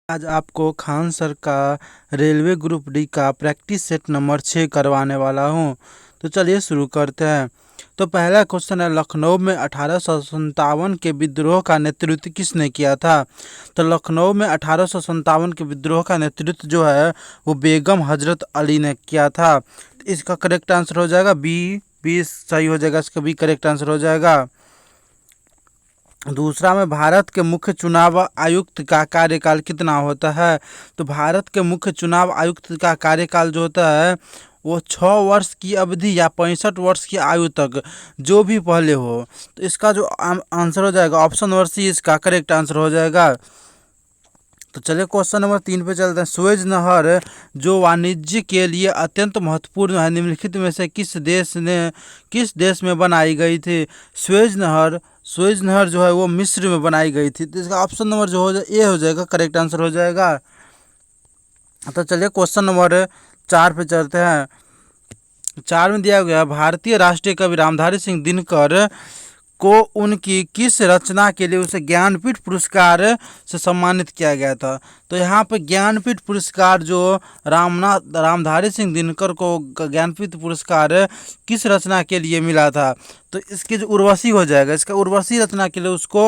आज आपको खान सर का रेलवे ग्रुप डी का प्रैक्टिस सेट नंबर 6 करवाने वाला हूँ। तो चलिए शुरू करते हैं। तो पहला क्वेश्चन है, लखनऊ में 1857 के विद्रोह का नेतृत्व किसने किया था? तो लखनऊ में 1857 के विद्रोह का नेतृत्व जो है वो बेगम हजरत अली ने किया था। तो इसका करेक्ट आंसर हो जाएगा बी सही हो जाएगा, इसका बी करेक्ट आंसर हो जाएगा। दूसरा में, भारत के मुख्य चुनाव आयुक्त का कार्यकाल कितना होता है? तो भारत के मुख्य चुनाव आयुक्त का कार्यकाल जो होता है वो 6 वर्ष की अवधि या 65 वर्ष की आयु तक, जो भी पहले हो। तो इसका जो आंसर हो जाएगा ऑप्शन नंबर सी इसका करेक्ट आंसर हो जाएगा। तो चलिए क्वेश्चन नंबर 3 पे चलते हैं। सुएज नहर जो वाणिज्य के लिए अत्यंत महत्वपूर्ण है, निम्नलिखित में से किस देश में बनाई गई थी? सुएज नहर जो है वो मिस्र में बनाई गई थी। तो इसका ऑप्शन नंबर जो ए हो जाएगा करेक्ट आंसर हो जाएगा। तो चलिए क्वेश्चन नंबर 4 पे चलते हैं। 4 में दिया गया, भारतीय राष्ट्रीय कवि रामधारी सिंह दिनकर को उनकी किस रचना के लिए उसे ज्ञानपीठ पुरस्कार से सम्मानित किया गया था? तो यहाँ पे ज्ञानपीठ पुरस्कार जो रामधारी सिंह दिनकर को ज्ञानपीठ पुरस्कार किस रचना के लिए मिला था? तो इसके जो उर्वशी हो जाएगा, इसका उर्वशी रचना के लिए उसको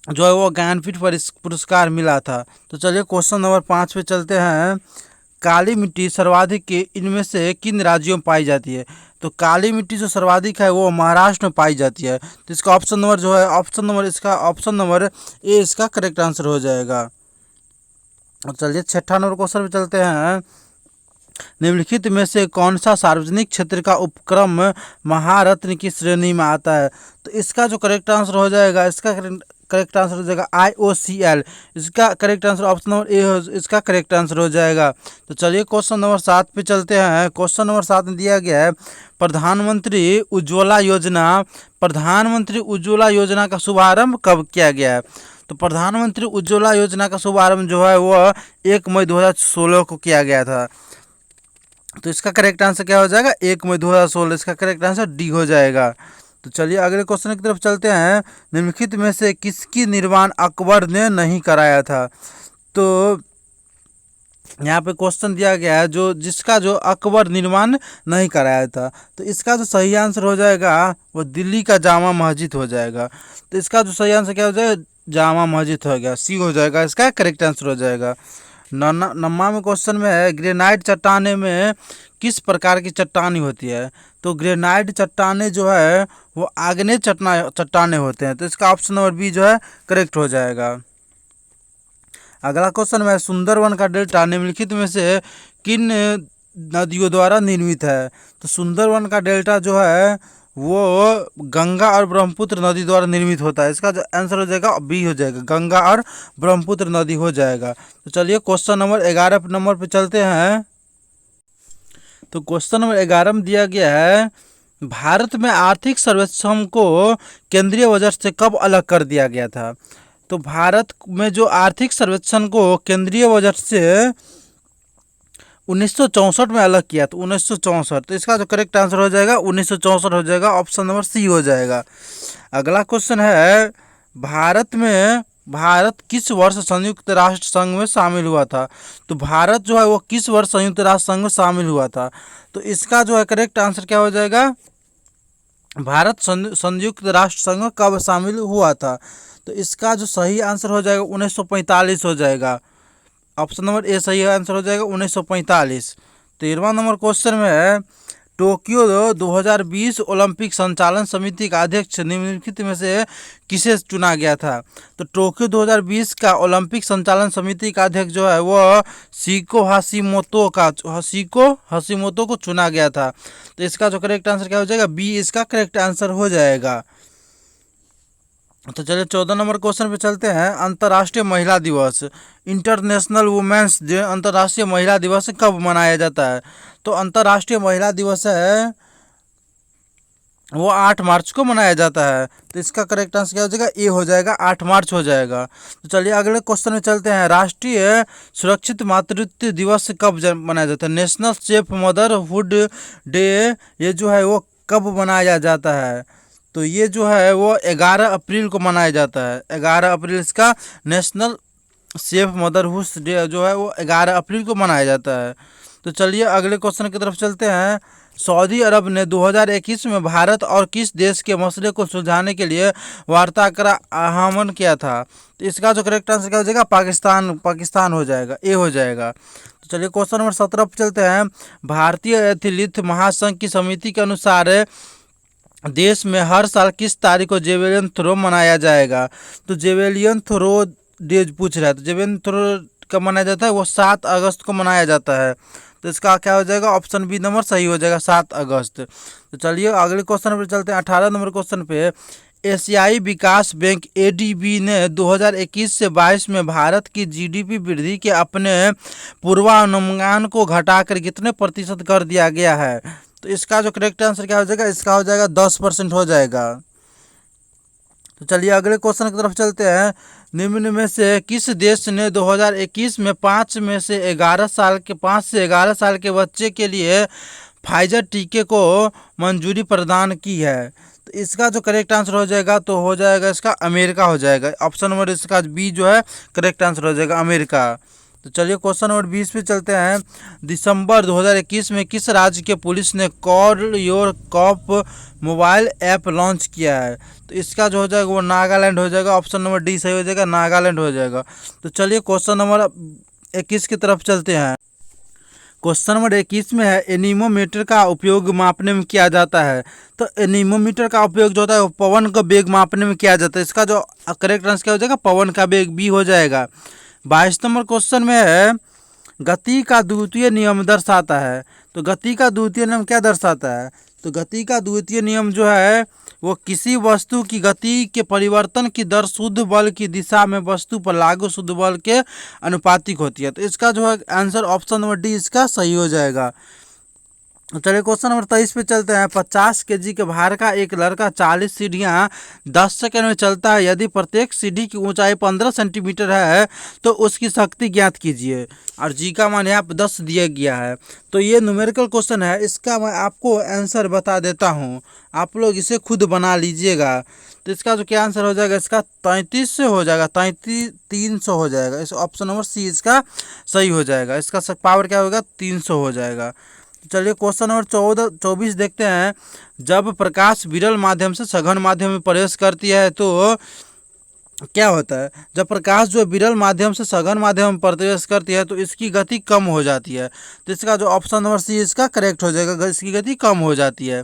जो है वो ज्ञानपीठ पुरस्कार मिला था। तो चलिए क्वेश्चन नंबर 5 पे चलते हैं। काली मिट्टी सर्वाधिक इनमें से किन राज्यों में पाई जाती है? तो काली मिट्टी जो सर्वाधिक है वो महाराष्ट्र में पाई जाती है। तो इसका ऑप्शन नंबर जो है ऑप्शन नंबर ए इसका करेक्ट आंसर हो जाएगा। और चलिए 6ठा नंबर क्वेश्चन पे चलते हैं। निम्नलिखित में से कौन सा सार्वजनिक क्षेत्र का उपक्रम महारत्न की श्रेणी में आता है? तो इसका जो करेक्ट आंसर हो जाएगा, इसका करेक्ट आंसर हो जाएगा IOCL। इसका correct answer option number A इसका करेक्ट आंसर हो जाएगा। तो चलिए क्वेश्चन नंबर 7 पे चलते हैं। क्वेश्चन नंबर 7 में दिया गया है, प्रधानमंत्री उज्ज्वला योजना का शुभारंभ कब किया गया है? तो प्रधानमंत्री उज्ज्वला योजना का शुभारंभ जो है वो 1 मई 2016 को किया गया था। तो इसका करेक्ट आंसर क्या हो जाएगा? 1 मई 2016। इसका करेक्ट आंसर डी हो जाएगा। तो चलिए अगले क्वेश्चन की तरफ चलते हैं। निम्नलिखित में से किसकी निर्माण अकबर ने नहीं कराया था? तो यहाँ पे क्वेश्चन दिया गया है जिसका जो अकबर निर्माण नहीं कराया था। तो इसका जो सही आंसर हो जाएगा वो दिल्ली का जामा मस्जिद हो जाएगा। तो इसका जो सही आंसर क्या हो जाएगा? जामा मस्जिद हो गया, सी हो जाएगा, इसका करेक्ट आंसर हो जाएगा। नम्मा में क्वेश्चन में है, ग्रेनाइट चट्टाने में किस प्रकार की चट्टानी होती है? तो ग्रेनाइट चट्टाने जो है वो आग्नेय चट्टाने होते हैं। तो इसका ऑप्शन नंबर बी जो है करेक्ट हो जाएगा। अगला क्वेश्चन में, सुंदरवन का डेल्टा निम्नलिखित में से किन नदियों द्वारा निर्मित है? तो सुंदरवन का डेल्टा जो है वो गंगा और ब्रह्मपुत्र नदी द्वारा निर्मित होता है। इसका जो आंसर हो जाएगा बी हो जाएगा, गंगा और ब्रह्मपुत्र नदी हो जाएगा। तो चलिए क्वेश्चन नंबर 11 नंबर पे चलते हैं। तो क्वेश्चन नंबर 11 में दिया गया है, भारत में आर्थिक सर्वेक्षण को केंद्रीय बजट से कब अलग कर दिया गया था? तो भारत में जो आर्थिक सर्वेक्षण को केंद्रीय बजट से 1964 में अलग किया, तो 1964। तो इसका जो करेक्ट आंसर हो जाएगा 1964 हो जाएगा, ऑप्शन नंबर सी हो जाएगा। अगला क्वेश्चन है, भारत किस वर्ष संयुक्त राष्ट्र संघ में शामिल हुआ था? तो भारत जो है वो किस वर्ष संयुक्त राष्ट्र संघ में शामिल हुआ था? तो इसका जो है करेक्ट आंसर क्या हो जाएगा? भारत संयुक्त राष्ट्र संघ में कब शामिल हुआ था? तो इसका जो सही आंसर हो जाएगा 1945 हो जाएगा, ऑप्शन नंबर ए सही आंसर हो जाएगा 1945। 13वां नंबर क्वेश्चन में है, टोक्यो 2020 ओलंपिक संचालन समिति का अध्यक्ष निम्नलिखित में से किसे चुना गया था? तो टोक्यो 2020 का ओलंपिक संचालन समिति का अध्यक्ष जो है वो शिको हाशिमोतो को चुना गया था। तो इसका जो करेक्ट आंसर क्या हो जाएगा? बी इसका करेक्ट आंसर हो जाएगा। तो चलिए 14 नंबर क्वेश्चन पे चलते हैं। अंतर्राष्ट्रीय महिला दिवस, इंटरनेशनल वुमेन्स डे, अंतर्राष्ट्रीय महिला दिवस कब मनाया जाता है? तो अंतर्राष्ट्रीय महिला दिवस है वो 8 मार्च को मनाया जाता है। तो इसका करेक्ट आंसर क्या हो जाएगा? ए हो जाएगा, 8 मार्च हो जाएगा। तो चलिए अगले क्वेश्चन में चलते हैं। राष्ट्रीय सुरक्षित मातृत्व दिवस कब मनाया जाता है? नेशनल सेफ मदरहुड डे ये जो है वो कब मनाया जाता है? तो ये जो है वो 11 अप्रैल को मनाया जाता है। 11 अप्रैल इसका नेशनल सेफ मदरहुड डे जो है वो 11 अप्रैल को मनाया जाता है। तो चलिए अगले क्वेश्चन की तरफ चलते हैं। सऊदी अरब ने 2021 में भारत और किस देश के मसले को सुलझाने के लिए वार्ता का आह्वान किया था? तो इसका जो करेक्ट आंसर क्या हो जाएगा? पाकिस्तान। पाकिस्तान हो जाएगा, ए हो जाएगा। तो चलिए क्वेश्चन नंबर 17 पर चलते हैं। भारतीय एथलीट महासंघ की समिति के अनुसार देश में हर साल किस तारीख को जेवेलियन थ्रो मनाया जाएगा? तो जेवेलियन थ्रो डे पूछ रहा है, तो जेवेलियन थ्रो कब मनाया जाता है? वो 7 अगस्त को मनाया जाता है। तो इसका क्या हो जाएगा? ऑप्शन बी नंबर सही हो जाएगा, 7 अगस्त। तो चलिए अगले क्वेश्चन पर चलते हैं। 18 नंबर क्वेश्चन पे, एशियाई विकास बैंक एडीबी ने 2021 से 22 में भारत की जीडीपी वृद्धि के अपने पूर्वानुमान को घटाकर कितने प्रतिशत कर दिया गया है? तो इसका जो करेक्ट आंसर क्या हो जाएगा? इसका हो जाएगा 10% हो जाएगा। तो चलिए अगले क्वेश्चन की तरफ चलते हैं। निम्न में से किस देश ने 2021 में 5 से 11 साल के बच्चे के लिए फाइजर टीके को मंजूरी प्रदान की है? तो इसका जो करेक्ट आंसर हो जाएगा तो हो जाएगा इसका अमेरिका हो जाएगा। ऑप्शन नंबर इसका बी जो है करेक्ट आंसर हो जाएगा, अमेरिका। तो चलिए क्वेश्चन नंबर 20 पे चलते हैं। दिसंबर 2021 में किस राज्य के पुलिस ने call your cop mobile app launch किया है? तो इसका जो हो जाएगा वो नागालैंड हो जाएगा। ऑप्शन नंबर डी सही हो जाएगा, नागालैंड हो जाएगा। तो चलिए क्वेश्चन नंबर 21 की तरफ चलते हैं। क्वेश्चन नंबर 21 में है, एनीमोमीटर का उपयोग मापने में किया जाता है? तो एनीमोमीटर का उपयोग जो होता है वो पवन का वेग मापने में किया जाता है। इसका जो करेक्ट आंसर क्या हो जाएगा? पवन का वेग, बी हो जाएगा। 22 नंबर क्वेश्चन में है, गति का द्वितीय नियम दर्शाता है? तो गति का द्वितीय नियम क्या दर्शाता है? तो गति का द्वितीय नियम जो है वो किसी वस्तु की गति के परिवर्तन की दर शुद्ध बल की दिशा में वस्तु पर लागू शुद्ध बल के अनुपातिक होती है। तो इसका जो है आंसर ऑप्शन नंबर डी इसका सही हो जाएगा। चलिए क्वेश्चन नंबर 23 पे चलते हैं। 50 केजी के भार का एक लड़का 40 सीढ़ियाँ 10 सेकंड में चलता है। यदि प्रत्येक सीढ़ी की ऊंचाई 15 सेंटीमीटर है तो उसकी शक्ति ज्ञात कीजिए। और जी का मान यहाँ पर 10 दिया गया है। तो ये न्यूमेरिकल क्वेश्चन है, इसका मैं आपको आंसर बता देता हूँ, आप लोग इसे खुद बना लीजिएगा। तो इसका जो क्या आंसर हो जाएगा? इसका 33 से हो जाएगा, 300 हो जाएगा। इस ऑप्शन नंबर सी इसका सही हो जाएगा। इसका पावर क्या होगा? 300 हो जाएगा। चलिए क्वेश्चन नंबर 24 देखते हैं। जब प्रकाश विरल माध्यम से सघन माध्यम में प्रवेश करती है तो क्या होता है? जब प्रकाश जो विरल माध्यम से सघन माध्यम में प्रवेश करती है तो इसकी गति कम हो जाती है। तो इसका जो ऑप्शन नंबर सी इसका करेक्ट हो जाएगा, इसकी गति कम हो जाती है।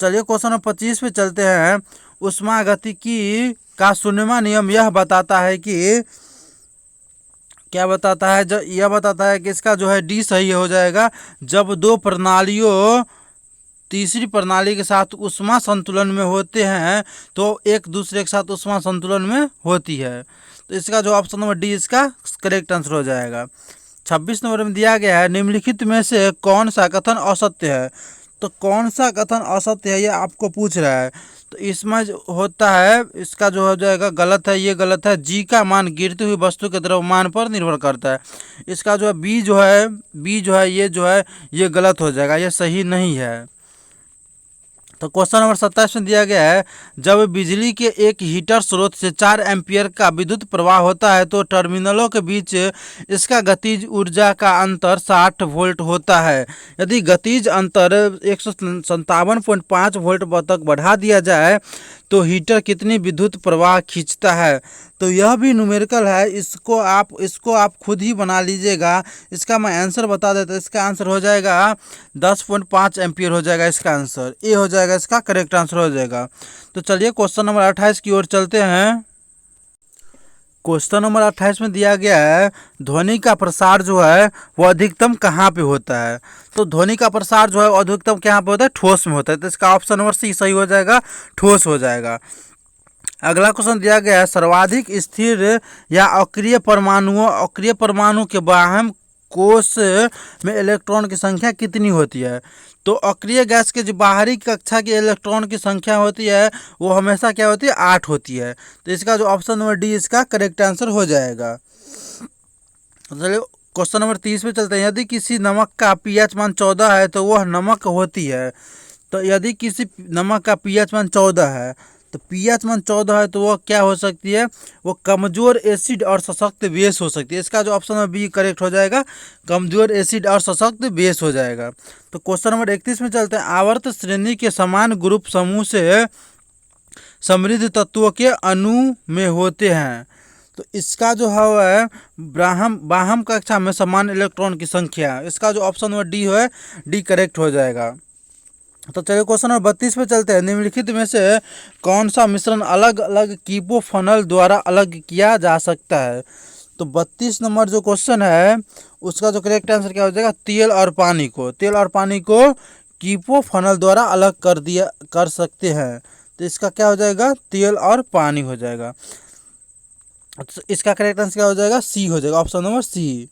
चलिए क्वेश्चन नंबर 25 पे चलते हैं। ऊष्मागतिकी का 0वां नियम यह बताता है कि क्या बताता है? जो यह बताता है कि इसका जो है डी सही हो जाएगा। जब दो प्रणालियों तीसरी प्रणाली के साथ ऊष्मा संतुलन में होते हैं तो एक दूसरे के साथ ऊष्मा संतुलन में होती है। तो इसका जो ऑप्शन नंबर डी इसका करेक्ट आंसर हो जाएगा। 26 नंबर में दिया गया है, निम्नलिखित में से कौन सा कथन असत्य है? तो कौन सा कथन असत्य है ये आपको पूछ रहा है। तो इसमें जो होता है इसका जो हो जाएगा गलत है, ये गलत है। जी का मान गिरती हुई वस्तु के द्रव्यमान पर निर्भर करता है। इसका जो है बी जो है ये गलत हो जाएगा, ये सही नहीं है। तो क्वेश्चन नंबर 27 में दिया गया है, जब बिजली के एक हीटर स्रोत से 4 एम्पियर का विद्युत प्रवाह होता है तो टर्मिनलों के बीच इसका गतिज ऊर्जा का अंतर 60 वोल्ट होता है। यदि गतिज अंतर 157.5 वोल्ट तक बढ़ा दिया जाए तो हीटर कितनी विद्युत प्रवाह खींचता है? तो यह भी न्यूमेरिकल है, इसको आप खुद ही बना लीजिएगा। इसका मैं आंसर बता देता हूँ। इसका आंसर हो जाएगा 10.5 एम्पियर हो जाएगा। इसका आंसर ए हो जाएगा, इसका करेक्ट आंसर हो जाएगा। तो चलिए क्वेश्चन नंबर 28 की ओर चलते हैं। क्वेश्चन नंबर 28 में दिया गया है, ध्वनि का प्रसार जो है वो अधिकतम कहाँ पे होता है? तो ध्वनि का प्रसार जो है वो अधिकतम कहाँ पे होता है? ठोस में होता है। तो इसका ऑप्शन नंबर सी सही हो जाएगा, ठोस हो जाएगा। अगला क्वेश्चन दिया गया है, सर्वाधिक स्थिर या अक्रिय परमाणु के बाह्य कोश में इलेक्ट्रॉन की संख्या कितनी होती है? तो अक्रिय गैस के जो बाहरी कक्षा के इलेक्ट्रॉन की संख्या होती है वो हमेशा क्या होती है? 8 होती है। तो इसका जो ऑप्शन नंबर डी इसका करेक्ट आंसर हो जाएगा। चलिए क्वेश्चन नंबर 30 पे चलते हैं। यदि किसी नमक का पीएच मान 14 है तो वह नमक होती है। तो यदि किसी नमक का पीएच मान 14 है तो पीएच मान 14 है तो वो क्या हो सकती है, वो कमजोर एसिड और सशक्त बेस हो सकती है। इसका जो ऑप्शन है बी करेक्ट हो जाएगा, कमजोर एसिड और सशक्त बेस हो जाएगा। तो क्वेश्चन नंबर 31 में चलते हैं। आवर्त श्रेणी के समान ग्रुप समूह से समृद्ध तत्वों के अणु में होते हैं। तो इसका जो है बाह्य कक्षा में समान इलेक्ट्रॉन की संख्या है। इसका जो ऑप्शन नंबर डी है, डी करेक्ट हो जाएगा। तो चलिए क्वेश्चन नंबर 32 पे चलते हैं। निम्नलिखित में से कौन सा मिश्रण अलग अलग कीपो फनल द्वारा अलग किया जा सकता है। तो 32 नंबर जो क्वेश्चन है उसका जो करेक्ट आंसर क्या हो जाएगा, तेल और पानी को कीपो फनल द्वारा अलग कर सकते हैं। तो इसका क्या हो जाएगा, तेल और पानी हो जाएगा। तो इसका करेक्ट आंसर क्या हो जाएगा, सी हो जाएगा, ऑप्शन नंबर सी।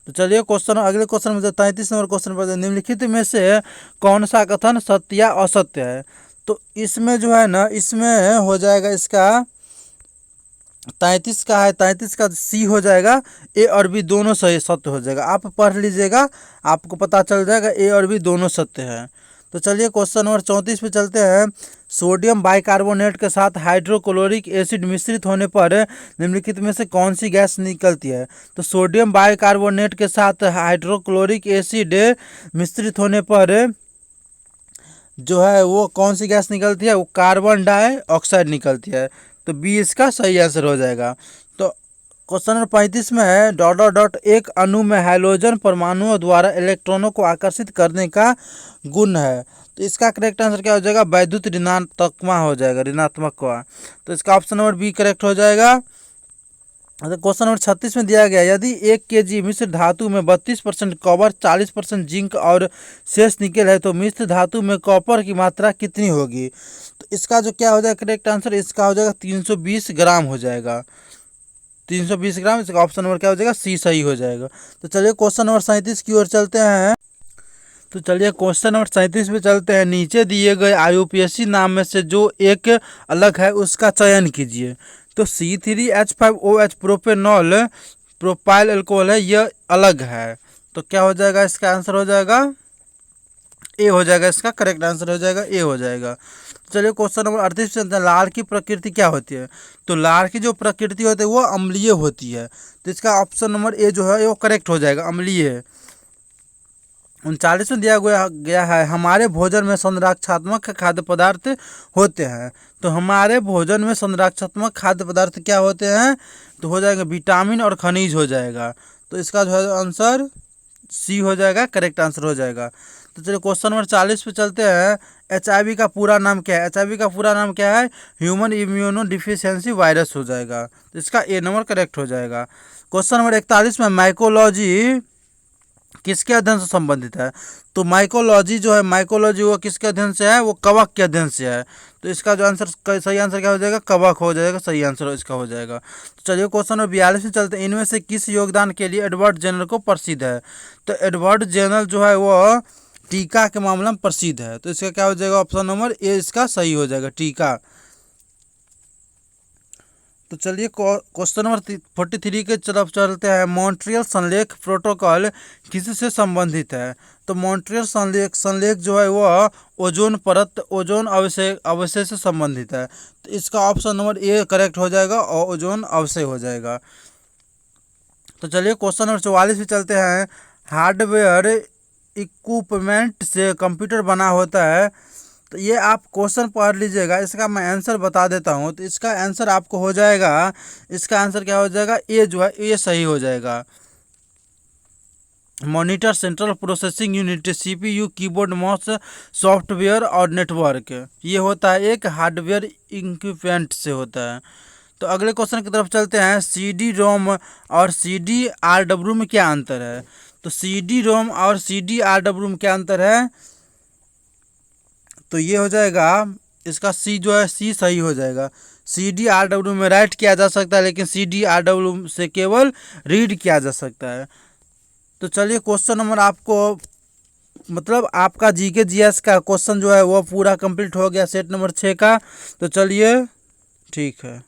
तो चलिए अगले क्वेश्चन में 33 नंबर क्वेश्चन पर निम्नलिखित में से कौन सा कथन सत्य या असत्य है। तो इसमें जो है ना, इसमें हो जाएगा इसका 33 का है, 33 का सी हो जाएगा, ए और बी दोनों सही सत्य हो जाएगा। आप पढ़ लीजिएगा, आपको पता चल जाएगा ए और बी दोनों सत्य है। तो चलिए क्वेश्चन नंबर 34 पे चलते हैं। सोडियम बाइकार्बोनेट के साथ हाइड्रोक्लोरिक एसिड मिश्रित होने पर निम्नलिखित में से कौन सी गैस निकलती है। तो सोडियम बाइकार्बोनेट के साथ हाइड्रोक्लोरिक एसिड मिश्रित होने पर जो है वो कौन सी गैस निकलती है, वो कार्बन डाइऑक्साइड निकलती है। तो बी इसका सही आंसर हो जाएगा। तो क्वेश्चन नंबर 35 में है डॉट डॉट डॉट एक अणु में हाइड्रोजन परमाणुओं द्वारा इलेक्ट्रॉनों को आकर्षित करने का गुण है। तो इसका करेक्ट आंसर क्या हो जाएगा, वैद्युत ऋणात्मक हो जाएगा, ऋणात्मक का। तो इसका ऑप्शन नंबर बी करेक्ट हो जाएगा। क्वेश्चन नंबर 36 में दिया गया, यदि 1 kg मिश्र धातु में 32% कॉपर, 40% जिंक और शेष निकेल है तो मिश्र धातु में कॉपर की मात्रा कितनी होगी। तो इसका जो क्या हो जाएगा करेक्ट आंसर, इसका हो जाएगा 320 ग्राम हो जाएगा, 320 ग्राम। इसका ऑप्शन नंबर क्या हो जाएगा, सी सही हो जाएगा। तो चलिए क्वेश्चन नंबर 37 की ओर चलते हैं। तो चलिए क्वेश्चन नंबर 37 पे चलते हैं। नीचे दिए गए IUPAC नाम में से जो एक अलग है उसका चयन कीजिए। तो C3H5OH प्रोपेनॉल प्रोपाइल अल्कोहल है, यह अलग है। तो क्या हो जाएगा, इसका आंसर हो जाएगा ए हो जाएगा, इसका करेक्ट आंसर हो जाएगा ए हो जाएगा। चलिए क्वेश्चन नंबर 38 पे चलते हैं। लार की प्रकृति क्या होती है। तो लार की जो प्रकृति होती है वो अम्लीय होती है। तो इसका ऑप्शन नंबर ए जो है वो करेक्ट हो जाएगा, अम्लीय। 39 में दिया गया है, हमारे भोजन में संरक्षात्मक खाद्य पदार्थ होते हैं। तो हमारे भोजन में संरक्षात्मक खाद्य पदार्थ क्या होते हैं, तो हो जाएगा विटामिन और खनिज हो जाएगा। तो इसका जो है आंसर सी हो जाएगा, करेक्ट आंसर हो जाएगा। तो चलिए क्वेश्चन नंबर 40 पे चलते हैं। HIV का पूरा नाम क्या है। HIV का पूरा नाम क्या है, ह्यूमन इम्यूनो डिफिशियंसी वायरस हो जाएगा। तो इसका ए नंबर करेक्ट हो जाएगा। क्वेश्चन नंबर 41 में माइकोलॉजी किसके अध्ययन से संबंधित है। तो माइकोलॉजी जो है, माइकोलॉजी वो किसके अध्ययन से है, वो कवक के अध्ययन से है। तो इसका जो आंसर सही आंसर क्या हो जाएगा, कवक हो जाएगा, सही आंसर इसका हो जाएगा। तो चलिए क्वेश्चन नंबर 42 में चलते हैं। इनमें से किस योगदान के लिए एडवर्ड जेनर को प्रसिद्ध है। तो एडवर्ड जेनर जो है वो टीका के मामले में प्रसिद्ध है। तो इसका क्या हो जाएगा, ऑप्शन नंबर ए इसका सही हो जाएगा, टीका। तो चलिए क्वेश्चन नंबर 43 के तरफ चलते हैं। मॉन्ट्रियल संलेख प्रोटोकॉल किससे संबंधित है। तो मॉन्ट्रियल संलेख जो है वो ओजोन परत, ओजोन अवशेष से संबंधित है। तो इसका ऑप्शन नंबर ए करेक्ट हो जाएगा और ओजोन अवशेष हो जाएगा। तो चलिए क्वेश्चन नंबर 44 पे चलते हैं। हार्डवेयर इक्विपमेंट से कंप्यूटर बना होता है। तो ये आप क्वेश्चन पढ़ लीजिएगा, इसका मैं आंसर बता देता हूँ। तो इसका आंसर आपको हो जाएगा, इसका आंसर क्या हो जाएगा, ए जो है ये सही हो जाएगा। Monitor, central processing unit, CPU, keyboard, mouse, software और नेटवर्क, ये होता है एक हार्डवेयर इक्विपमेंट से होता है। तो अगले क्वेश्चन की तरफ चलते हैं। CD-ROM और CD-RW में क्या अंतर है। तो CD-ROM और CD-RW में क्या अंतर है, तो ये हो जाएगा इसका सी जो है, सी सही हो जाएगा। CD-RW में राइट किया जा सकता है, लेकिन CD-RW से केवल रीड किया जा सकता है। तो चलिए क्वेश्चन नंबर आपको मतलब आपका GK GS का क्वेश्चन जो है वो पूरा कंप्लीट हो गया, सेट नंबर 6 का। तो चलिए ठीक है।